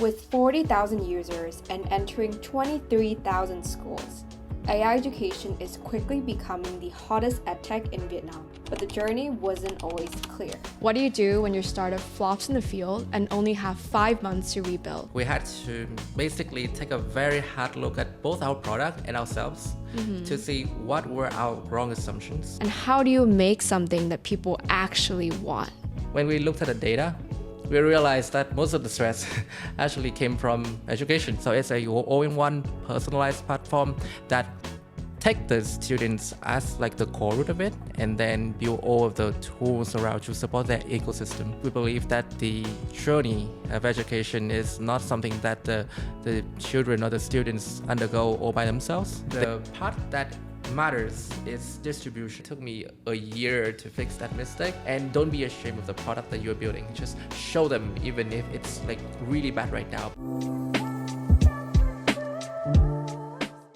With 40,000 users and entering 23,000 schools, AIducation is quickly becoming the hottest edtech in Vietnam, but the journey wasn't always clear. What do you do when your startup flops in the field and only have 5 months to rebuild? We had to basically take a very hard look at both our product and ourselves to see what were our wrong assumptions. And how do you make something that people actually want? When we looked at the data, we realized that most of the stress actually came from education. So it's a all-in-one personalized platform that take the students as like the core root of it and then build all of the tools around to support their ecosystem. We believe that the journey of education is not something that the children or the students undergo all by themselves. The part that matters is distribution. It took me a year to fix that mistake, and don't be ashamed of the product that you're building. Just show them even if it's like really bad right now.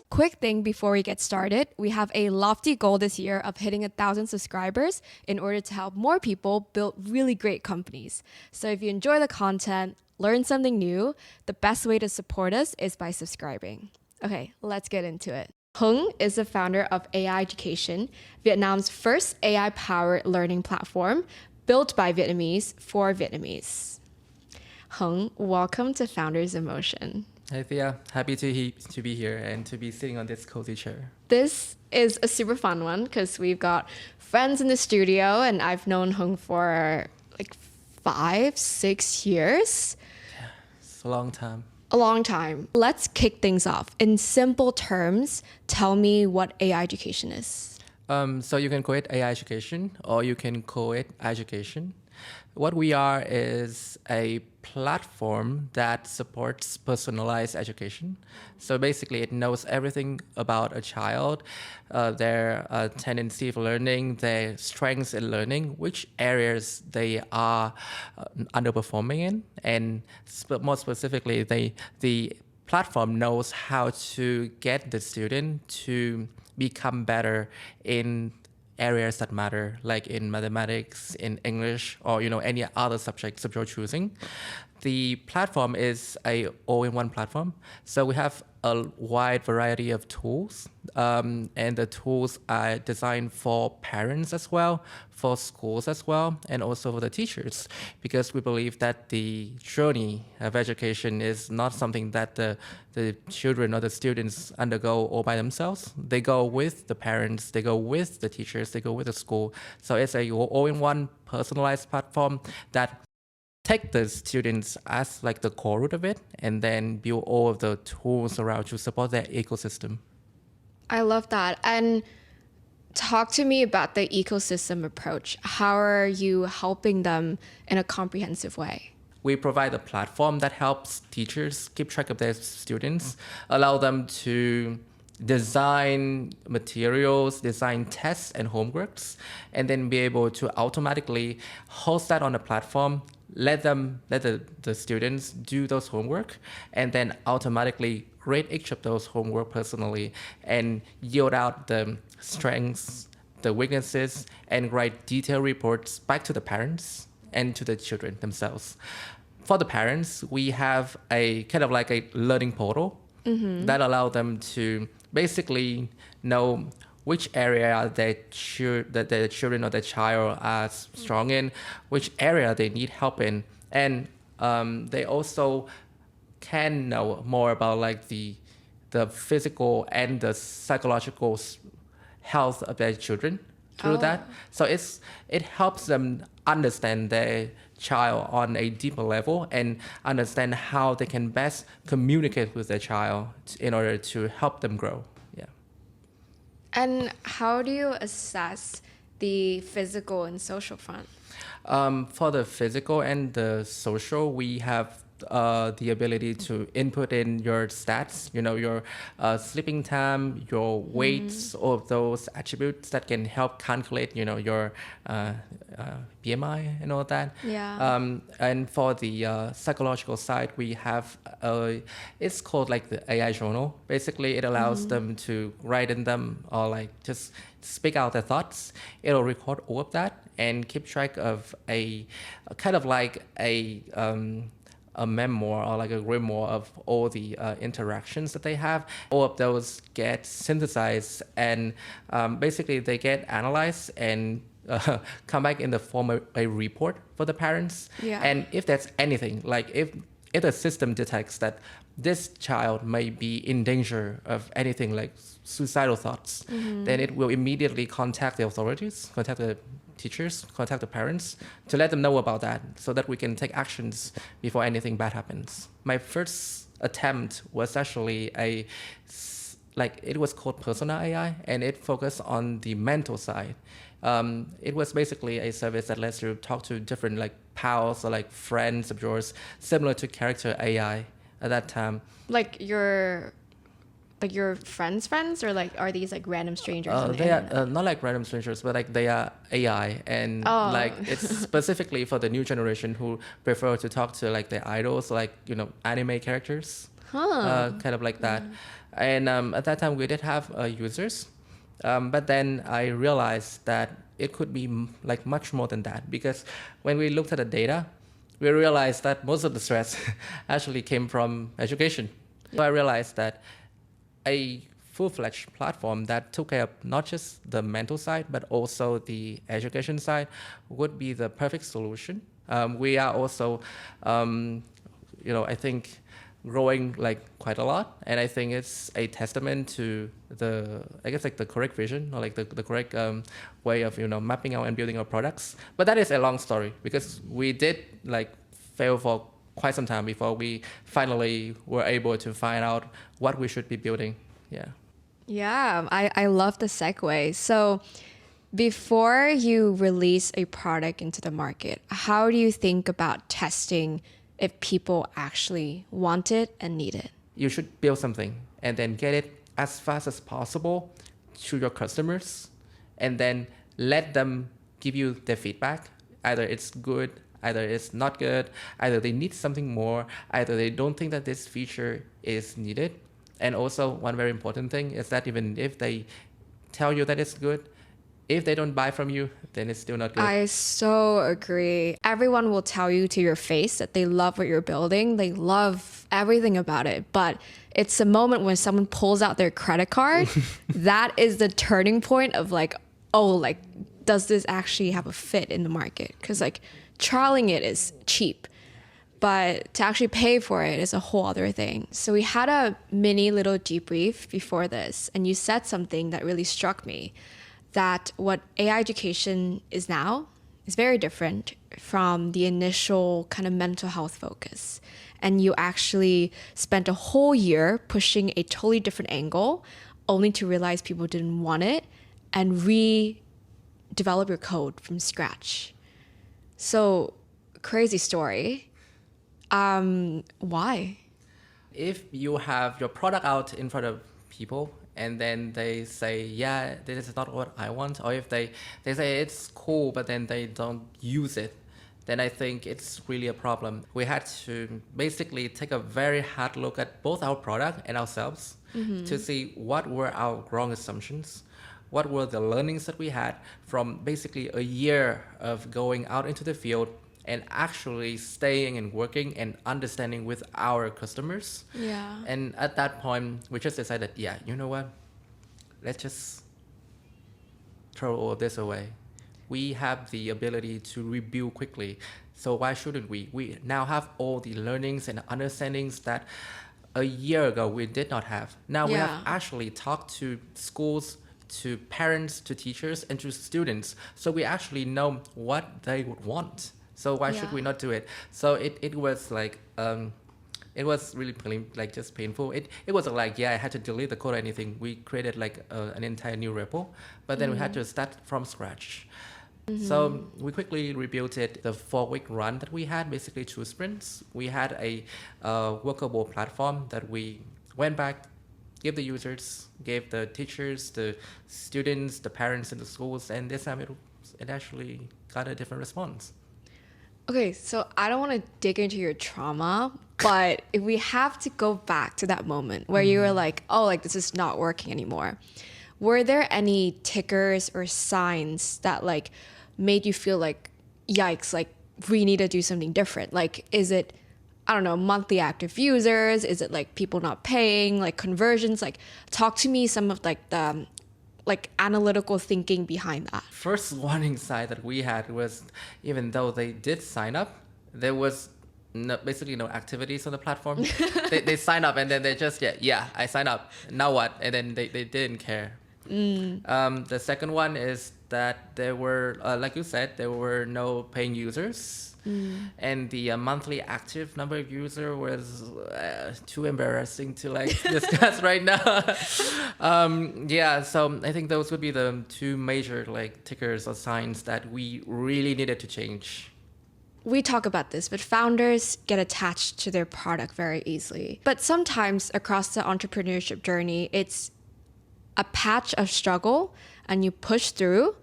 Quick thing before we get started, we have a lofty goal this year of hitting 1,000 subscribers in order to help more people build really great companies. So if you enjoy the content, learn something new, the best way to support us is by subscribing. Okay, let's get into it. Hung is the founder of AIducation, Vietnam's first AI-powered learning platform built by Vietnamese for Vietnamese. Hung, welcome to Founders in Motion. Hey Thea, happy to be here and to be sitting on this cozy chair. This is a super fun one because we've got friends in the studio and I've known Hung for like 5-6 years. Yeah, it's a long time. A long time. Let's kick things off. In simple terms, tell me what AIducation is. So you can call it AIducation or you can call it education. What we are is a platform that supports personalized education. So basically it knows everything about a child, their tendency of learning, their strengths in learning, which areas they are underperforming in, and more specifically, the platform knows how to get the student to become better in areas that matter, like in mathematics, in English, or any other subjects of your choosing. The platform is a all-in-one platform, so we have a wide variety of tools, and the tools are designed for parents as well, for schools as well, and also for the teachers, because we believe that the journey of education is not something that the children or the students undergo all by themselves. They go with the parents, they go with the teachers, they go with the school. So it's a all-in-one personalized platform that take the students as like the core root of it and then build all of the tools around to support their ecosystem. I love that. And talk to me about the ecosystem approach. How are you helping them in a comprehensive way? We provide a platform that helps teachers keep track of their students, allow them to design materials, design tests and homeworks, and then be able to automatically host that on a platform, let the students do those homework, and then automatically rate each of those homework personally and yield out the strengths, the weaknesses, and write detailed reports back to the parents and to the children themselves. For the parents, we have a kind of like a learning portal that allow them to basically know which area that the children or the child are strong in, which area they need help in. And they also can know more about like the physical and the psychological health of their children through that. So it helps them understand their child on a deeper level and understand how they can best communicate with their child in order to help them grow. And how do you assess the physical and social front? For the physical and the social, we have the ability to input in your stats, your sleeping time, your weights, all of those attributes that can help calculate, your BMI and all that. Yeah. And for the psychological side, we have it's called like the AI journal. Basically, it allows them to write in them or like just speak out their thoughts. It'll record all of that and keep track of a kind of like a a memoir or like a grimoire of all the interactions that they have. All of those get synthesized and basically they get analyzed and come back in the form of a report for the parents. Yeah. And if that's anything, like if the system detects that this child may be in danger of anything like suicidal thoughts, then it will immediately contact the authorities, contact the teachers, contact the parents to let them know about that so that we can take actions before anything bad happens. My first attempt was actually it was called Persona AI, and it focused on the mental side. It was basically a service that lets you talk to different like pals or like friends of yours, similar to character AI at that time. Like your friends, or like are these like random strangers? On the They are internet? not like random strangers, but like they are AI, and like it's specifically for the new generation who prefer to talk to like their idols, like anime characters, kind of like that. And at that time we did have users, but then I realized that it could be like much more than that, because when we looked at the data, we realized that most of the stress actually came from education. So I realized that a full-fledged platform that took care of not just the mental side, but also the education side would be the perfect solution. We are also, I think, growing like quite a lot. And I think it's a testament to the correct vision, or like the correct way of, mapping out and building our products. But that is a long story, because we did like fail for quite some time before we finally were able to find out what we should be building. Yeah. Yeah, I love the segue. So before you release a product into the market, how do you think about testing if people actually want it and need it? You should build something and then get it as fast as possible to your customers, and then let them give you their feedback. Either it's good, either it's not good, either they need something more, either they don't think that this feature is needed. And also one very important thing is that even if they tell you that it's good, if they don't buy from you, then it's still not good. I so agree. Everyone will tell you to your face that they love what you're building. They love everything about it. But it's a moment when someone pulls out their credit card. That is the turning point of like, does this actually have a fit in the market? Because like trialing it is cheap, but to actually pay for it is a whole other thing. So we had a mini little debrief before this, and you said something that really struck me, that what AIducation is now is very different from the initial kind of mental health focus. And you actually spent a whole year pushing a totally different angle, only to realize people didn't want it, and redevelop your code from scratch. So, crazy story. Why? If you have your product out in front of people and then they say, yeah, this is not what I want, or if they say it's cool, but then they don't use it, then I think it's really a problem. We had to basically take a very hard look at both our product and ourselves to see what were our wrong assumptions, what were the learnings that we had from basically a year of going out into the field and actually staying and working and understanding with our customers. Yeah. And at that point, we just decided, yeah, you know what? Let's just throw all this away. We have the ability to rebuild quickly. So why shouldn't we? We now have all the learnings and understandings that a year ago we did not have. Now we have actually talked to schools, to parents, to teachers, and to students. So we actually know what they would want. So why should we not do it? So it was like, it was really just painful. It wasn't like, I had to delete the code or anything. We created like an entire new repo, but then we had to start from scratch. So we quickly rebuilt it. The 4-week run that we had, basically 2 sprints. We had a workable platform that we went back, gave the users, gave the teachers, the students, the parents in the schools, and this time it actually got a different response. Okay, so I don't want to dig into your trauma, but if we have to go back to that moment where you were like, this is not working anymore. Were there any tickers or signs that like made you feel like, yikes, like we need to do something different? Like, is it I don't know, monthly active users? Is it like people not paying, like conversions? Like talk to me some of like the like analytical thinking behind that. First warning sign that we had was, even though they did sign up, there was basically no activities on the platform. They sign up and then they just, yeah, I sign up. Now what? And then they didn't care. The second one is that there were, like you said, there were no paying users. And the monthly active number of user was too embarrassing to like discuss right now. Yeah, so I think those would be the two major like tickers or signs that we really needed to change. We talk about this, but founders get attached to their product very easily. But sometimes across the entrepreneurship journey, it's a patch of struggle and you push through.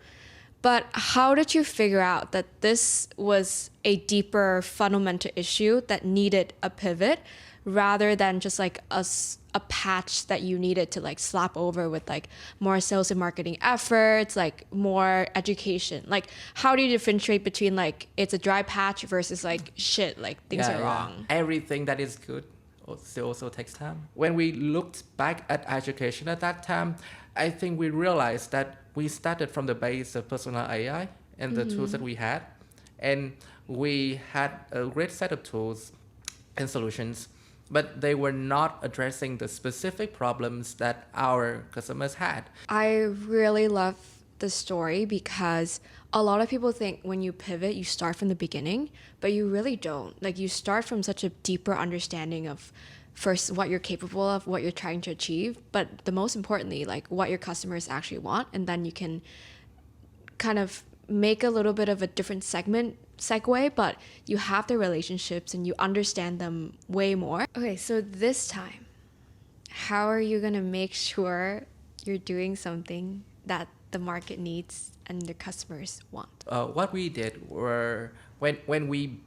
But how did you figure out that this was a deeper fundamental issue that needed a pivot rather than just like a patch that you needed to like slap over with like more sales and marketing efforts, like more education? Like how do you differentiate between like it's a dry patch versus like shit, like things are wrong? Everything that is good also takes time. When we looked back at education at that time, I think we realized that we started from the base of personal AI and the tools that we had. And we had a great set of tools and solutions, but they were not addressing the specific problems that our customers had. I really love the story because a lot of people think when you pivot, you start from the beginning, but you really don't. Like you start from such a deeper understanding of first what you're capable of, what you're trying to achieve, but the most importantly, like what your customers actually want. And then you can kind of make a little bit of a different segue, but you have the relationships and you understand them way more. Okay, so this time, how are you going to make sure you're doing something that the market needs and the customers want? What we did were when we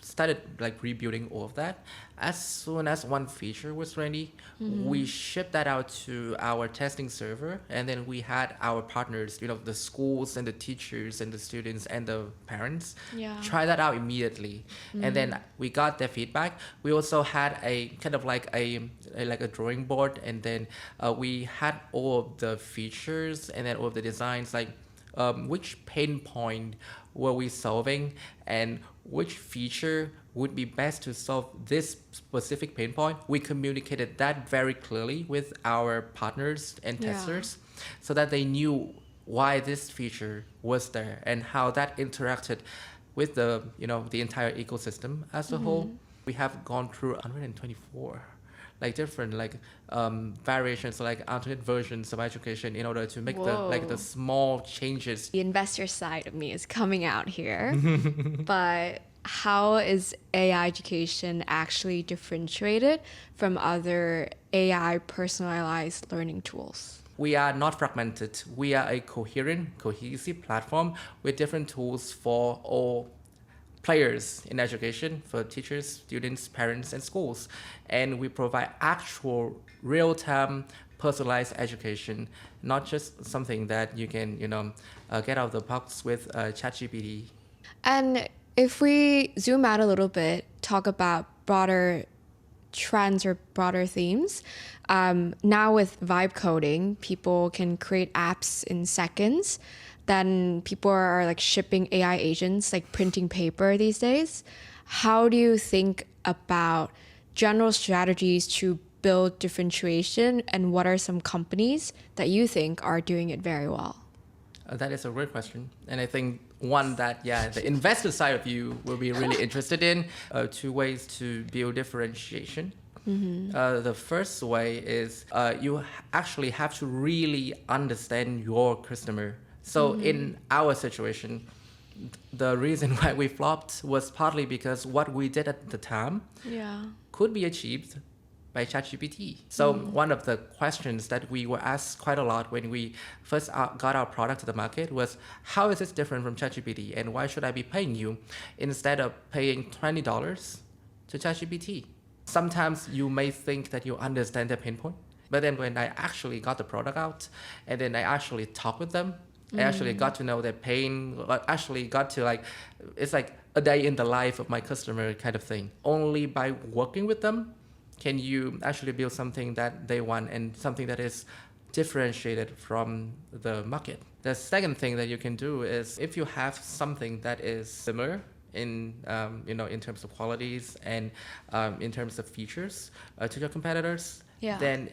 started like rebuilding all of that, as soon as one feature was ready, we shipped that out to our testing server, and then we had our partners, the schools and the teachers and the students and the parents try that out immediately. And then we got their feedback. We also had a kind of like a drawing board, and then we had all of the features and then all of the designs, like which pain point were we solving and which feature would be best to solve this specific pain point. We communicated that very clearly with our partners and testers so that they knew why this feature was there and how that interacted with the entire ecosystem as a whole. We have gone through 124 like different variations, like alternate versions of education in order to make the small changes. The investor side of me is coming out here, but how is AI education actually differentiated from other AI personalized learning tools? We are not fragmented. We are a cohesive platform with different tools for all players in education, for teachers, students, parents, and schools. And we provide actual real-time personalized education, not just something that you can, get out of the box with ChatGPT. And if we zoom out a little bit, talk about broader trends or broader themes. Now with vibe coding, people can create apps in seconds. Then people are like shipping AI agents, like printing paper these days. How do you think about general strategies to build differentiation, and what are some companies that you think are doing it very well? That is a great question. And I think one that, the investor side of you will be really interested in, two ways to build differentiation. The first way is you actually have to really understand your customer. So in our situation, the reason why we flopped was partly because what we did at the time could be achieved by ChatGPT. So one of the questions that we were asked quite a lot when we first got our product to the market was, how is this different from ChatGPT, and why should I be paying you instead of paying $20 to ChatGPT? Sometimes you may think that you understand their pain point, but then when I actually got the product out and then I actually talked with them, I actually got to know their pain, actually got to it's like a day in the life of my customer kind of thing. Only by working with them can you actually build something that they want and something that is differentiated from the market. The second thing that you can do is if you have something that is similar in in terms of qualities and in terms of features to your competitors, then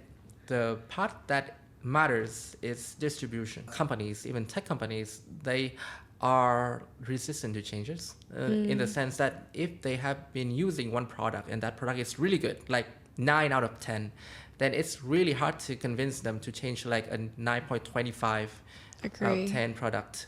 the part that matters is distribution. Companies, even tech companies, they are resistant to changes in the sense that if they have been using one product and that product is really good, like 9 out of 10, then it's really hard to convince them to change like a 9.25 out of 10 product.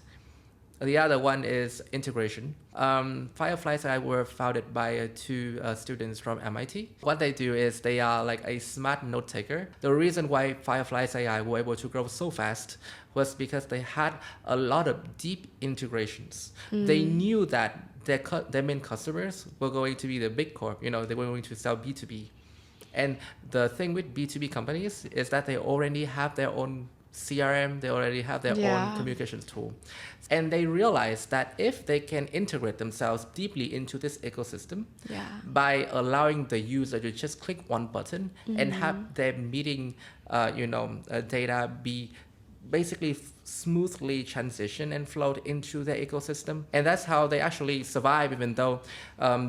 The other one is integration. Fireflies AI were founded by two students from MIT. What they do is they are like a smart note taker. The reason why Fireflies AI were able to grow so fast was because they had a lot of deep integrations. They knew that their main customers were going to be the big corp. They were going to sell B2B. And the thing with B2B companies is that they already have their own CRM, they already have their own communications tool. And they realize that if they can integrate themselves deeply into this ecosystem by allowing the user to just click one button and have their meeting data be basically smoothly transition and float into their ecosystem. And that's how they actually survive, even though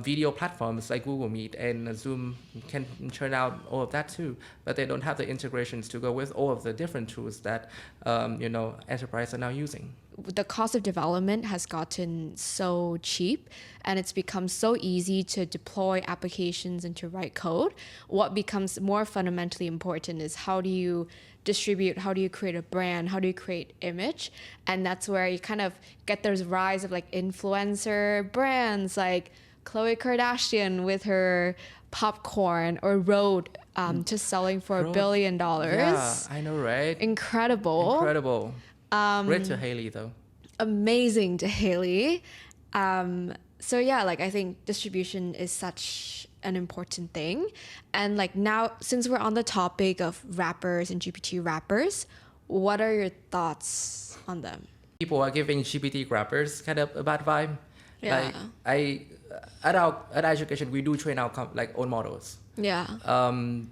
video platforms like Google Meet and Zoom can churn out all of that too, but they don't have the integrations to go with all of the different tools that enterprises are now using. The cost of development has gotten so cheap and it's become so easy to deploy applications and to write code. What becomes more fundamentally important is how do you distribute, how do you create a brand, how do you create image? And that's where you kind of get this rise of like influencer brands like Khloe Kardashian with her popcorn, or Rode just selling for $1 billion. Yeah, I know, right? Incredible. Great to Haley though. Amazing to Haley. So yeah, like I think distribution is such an important thing. And like now, since we're on the topic of rappers and GPT rappers, what are your thoughts on them? People are giving GPT rappers kind of a bad vibe. Yeah. Like at AIducation, we do train our own models. Yeah.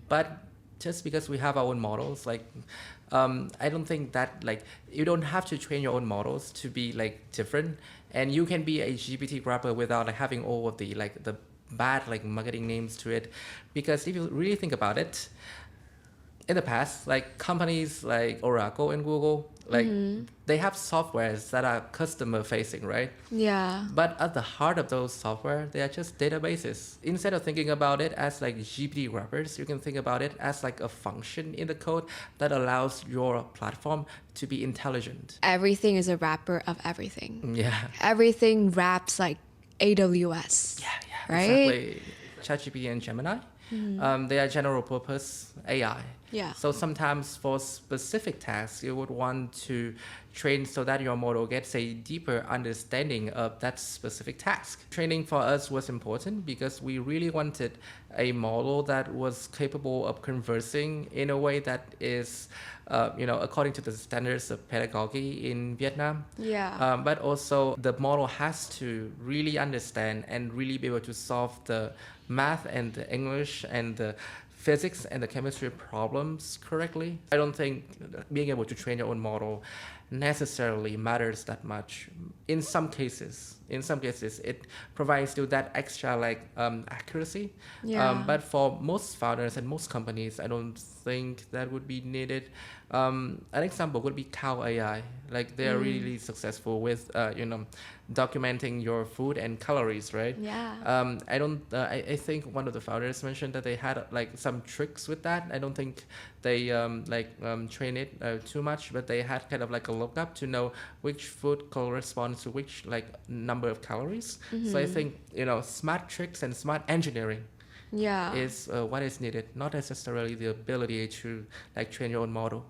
But just because we have our own models, I don't think that you don't have to train your own models to be different, and you can be a GPT wrapper without having all of the the bad marketing names to it, because if you really think about it, in the past companies like Oracle and Google they have softwares that are customer facing, right? Yeah. But at the heart of those software, they are just databases. Instead of thinking about it as GPT wrappers, you can think about it as a function in the code that allows your platform to be intelligent. Everything is a wrapper of everything. Yeah. Everything wraps like AWS. Yeah, right? Exactly. ChatGPT and Gemini, they are general purpose AI. Yeah. So sometimes for specific tasks, you would want to train so that your model gets a deeper understanding of that specific task. Training for us was important because we really wanted a model that was capable of conversing in a way that is, according to the standards of pedagogy in Vietnam. Yeah. But also the model has to really understand and really be able to solve the math and the English and the physics and the chemistry problems correctly. I don't think being able to train your own model necessarily matters that much. In some cases, it provides you that extra accuracy. Yeah. But for most founders and most companies, I don't think that would be needed. An example would be Cow AI. They are really successful with documenting your food and calories, right? Yeah. I think one of the founders mentioned that they had some tricks with that. I don't think they train it too much, but they had kind of a lookup to know which food corresponds to which number of calories. So I think smart tricks and smart engineering is what is needed, not necessarily the ability to train your own model.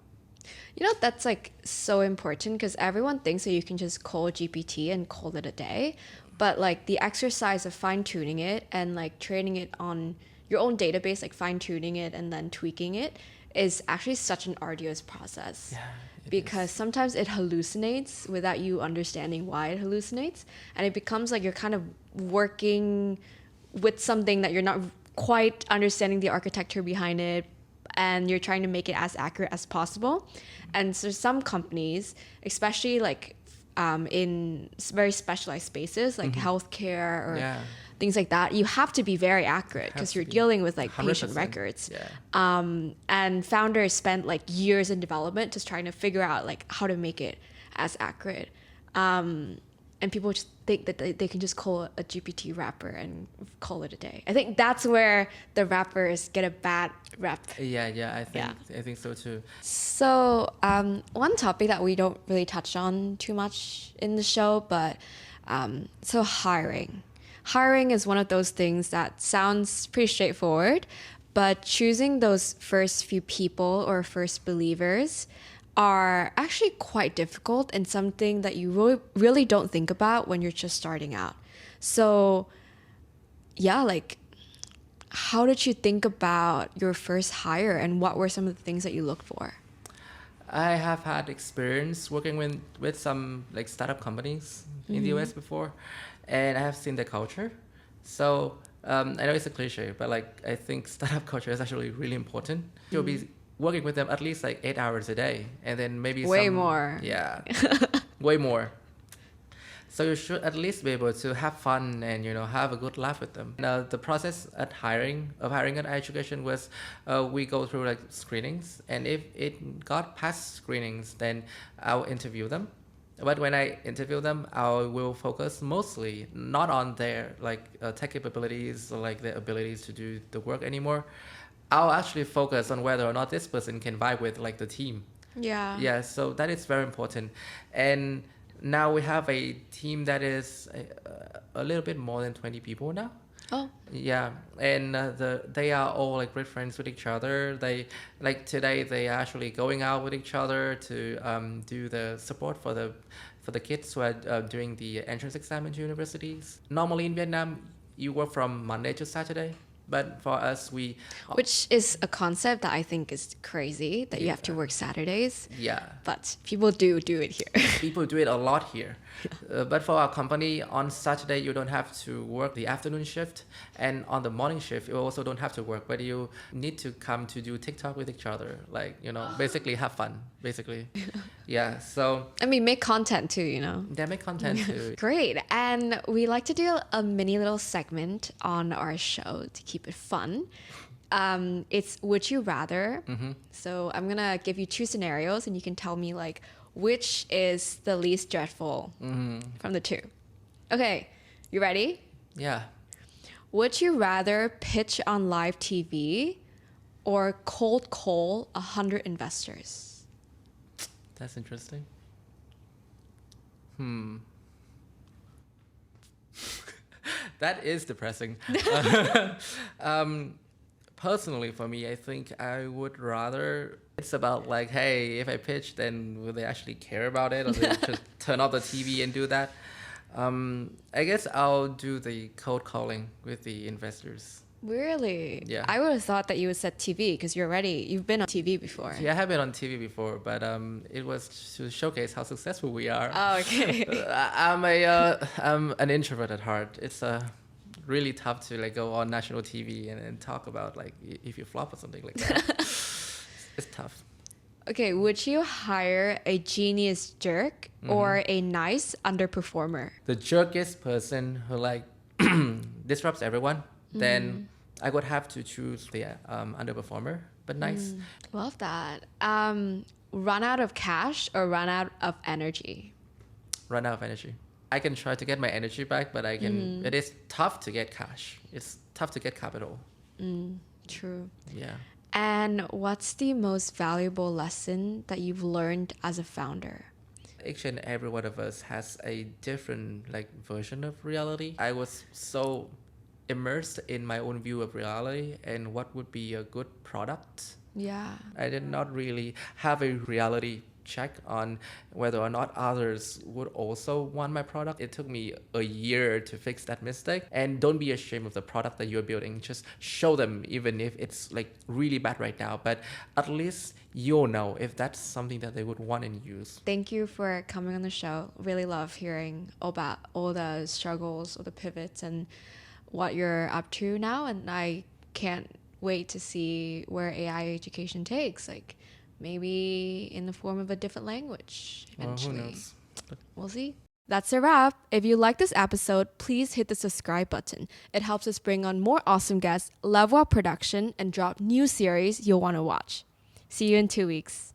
That's so important because everyone thinks that you can just call GPT and call it a day. But the exercise of fine tuning it and training it on your own database, like fine tuning it and then tweaking it, is actually such an arduous process. Yeah, Because sometimes it hallucinates without you understanding why it hallucinates, and it becomes like you're kind of working with something that you're not quite understanding the architecture behind it, and you're trying to make it as accurate as possible. And so some companies, especially like in very specialized spaces like healthcare or Yeah. things like that, you have to be very accurate because you're dealing with like patient 100%. records. Yeah. And founders spent like years in development just trying to figure out like how to make it as accurate. And people just think that they can just call a GPT wrapper and call it a day. I think that's where the wrappers get a bad rep. Yeah, I think so too. So one topic that we don't really touch on too much in the show, but so hiring. Hiring is one of those things that sounds pretty straightforward, but choosing those first few people or first believers are actually quite difficult and something that you really don't think about when you're just starting out. So yeah, like how did you think about your first hire and what were some of the things that you looked for? I have had experience working with some like startup companies in the US before, and I have seen the culture. So I know it's a cliche, but like I think startup culture is actually really important. You'll be working with them at least like 8 hours a day, and then maybe Way more. Yeah, way more. So you should at least be able to have fun and have a good laugh with them. Now the process at hiring at AIducation was we go through like screenings, and if it got past screenings, then I'll interview them. But when I interview them, I will focus mostly not on their like tech capabilities or like their abilities to do the work anymore. I'll actually focus on whether or not this person can vibe with like the team. Yeah, so that is very important. And now we have a team that is a little bit more than 20 people now. Oh. Yeah, and they are all like great friends with each other. They like today they are actually going out with each other to do the support for the kids who are doing the entrance exam into universities. Normally in Vietnam, you work from Monday to Saturday. But for us, which is a concept that I think is crazy, that you have to work Saturdays. Yeah. But people do it here. People do it a lot here. But for our company, on Saturday, you don't have to work the afternoon shift. And on the morning shift, you also don't have to work. But you need to come to do TikTok with each other. Like, basically have fun, basically. Yeah, so... I mean, make content too, Yeah, make content too. Great. And we like to do a mini little segment on our show to keep it fun. It's Would You Rather. So I'm going to give you 2 scenarios and you can tell me like which is the least dreadful from the 2. Okay, you ready? Yeah. Would you rather pitch on live TV or cold call 100 investors? That's interesting. That is depressing. Personally, for me, I think I would rather... It's about like, hey, if I pitch, then will they actually care about it? Or they just turn off the TV and do that? I guess I'll do the cold calling with the investors. Really? Yeah. I would have thought that you would set TV because you've been on TV before. Yeah, I have been on TV before, but it was to showcase how successful we are. Oh, okay. I'm an introvert at heart. It's really tough to like go on national TV and talk about like if you flop or something like that. It's tough. Okay, would you hire a genius jerk or a nice underperformer? The jerkiest person who like disrupts everyone, then I would have to choose the underperformer, but nice. Love that. Run out of cash or run out of energy? Run out of energy. I can try to get my energy back, but it is tough to get cash. It's tough to get capital. True. Yeah. And what's the most valuable lesson that you've learned as a founder? Each and every one of us has a different like version of reality. I was so immersed in my own view of reality and what would be a good product. Yeah. I did not really have a reality check on whether or not others would also want my product. It took me a year to fix that mistake. And don't be ashamed of the product that you're building. Just show them, even if it's like really bad right now, but at least you'll know if that's something that they would want and use. Thank you for coming on the show. Really love hearing about all the struggles or the pivots and what you're up to now. And I can't wait to see where AI education takes. Like, maybe in the form of a different language eventually. Who knows? We'll see. That's a wrap. If you like this episode, please hit the subscribe button. It helps us bring on more awesome guests, level up production, and drop new series you'll want to watch. See you in 2 weeks.